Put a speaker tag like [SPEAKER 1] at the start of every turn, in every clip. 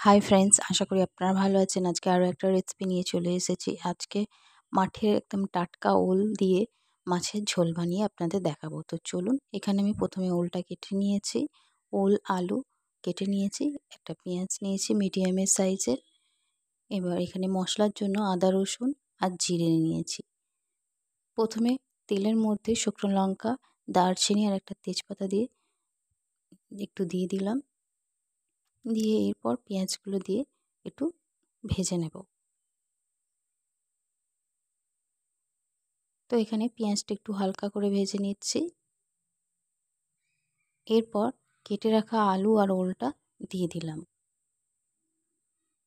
[SPEAKER 1] Hi friends, আশা করি আপনারা ভালো আছেন। আজকে আরও একটা রেসিপি নিয়ে চলে এসেছি। আজকে মাঠের একদম টাটকা ওল দিয়ে মাছের ঝোল বানিয়ে আপনাদের দেখাবো। তো চলুন, এখানে আমি প্রথমে ওলটা কেটে নিয়েছি, ওল আলু কেটে নিয়েছি, একটা পেঁয়াজ নিয়েছি মিডিয়ামের সাইজের। এবার এখানে মশলার জন্য আদা রসুন আর জিরে নিয়েছি। প্রথমে তেলের মধ্যে শুকনো লঙ্কা, দারচিনি আর একটা তেজপাতা দিয়ে একটু দিয়ে দিলাম। দিয়ে এরপর পেঁয়াজগুলো দিয়ে একটু ভেজে নেব। তো এখানে পেঁয়াজটা একটু হালকা করে ভেজে নিচ্ছি। এরপর কেটে রাখা আলু আর ওলটা দিয়ে দিলাম।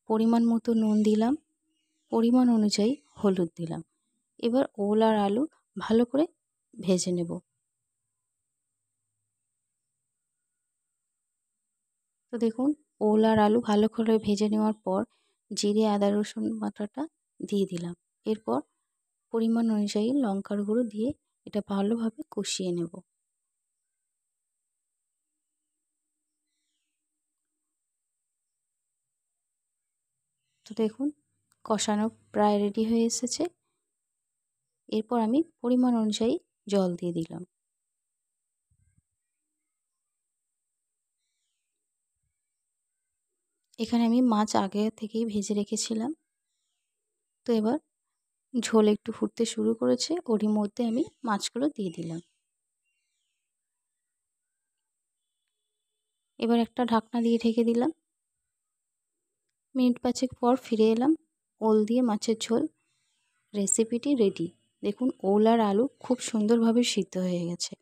[SPEAKER 1] পরিমাণ মতো নুন দিলাম, পরিমাণ অনুযায়ী হলুদ দিলাম। এবার ওল আর আলু ভালো করে ভেজে নেব। তো দেখুন, ওল আর আলু ভালো করে ভেজে নেওয়ার পর জিরে আদা রসুন বাটাটা দিয়ে দিলাম। এরপর পরিমাণ অনুযায়ী লঙ্কার গুঁড়ো দিয়ে এটা ভালোভাবে কষিয়ে নেব। তো দেখুন, কষানো প্রায় রেডি হয়ে এসেছে। এরপর আমি পরিমাণ অনুযায়ী জল দিয়ে দিলাম। এখানে আমি মাছ আগে থেকেই ভেজে রেখেছিলাম। তো এবার ঝোল একটু ফুটতে শুরু করেছে, ওরই মধ্যে আমি মাছগুলো দিয়ে দিলাম। এবার একটা ঢাকনা দিয়ে ঢেকে দিলাম। মিনিট পাঁচেক পর ফিরে এলাম। ওল দিয়ে মাছের ঝোল রেসিপিটি রেডি। দেখুন, ওল আর আলু খুব সুন্দরভাবে সিদ্ধ হয়ে গেছে।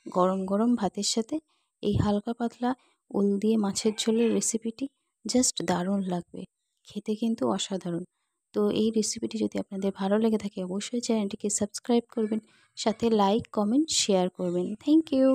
[SPEAKER 1] গরম গরম ভাতের সাথে এই হালকা পাতলা ওল দিয়ে মাছের ঝোলের রেসিপিটি জাস্ট দারুণ লাগবে। খেতে কিন্তু অসাধারণ। তো এই রেসিপিটি যদি আপনাদের ভালো লেগে থাকে অবশ্যই চ্যানেলটিকে সাবস্ক্রাইব করবেন, সাথে লাইক কমেন্ট শেয়ার করবেন। Thank you.